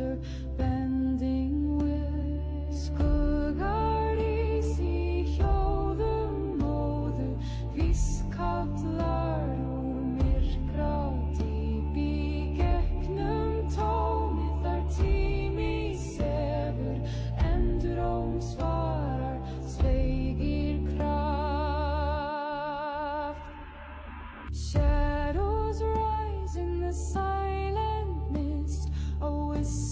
are bending with skuggar í hljóðum móðu vískallar úr myrkrát í gegnum tómið þar tími sefur enduróm svarar sveigir kraft. Shadows rise in the silent mist, a whisper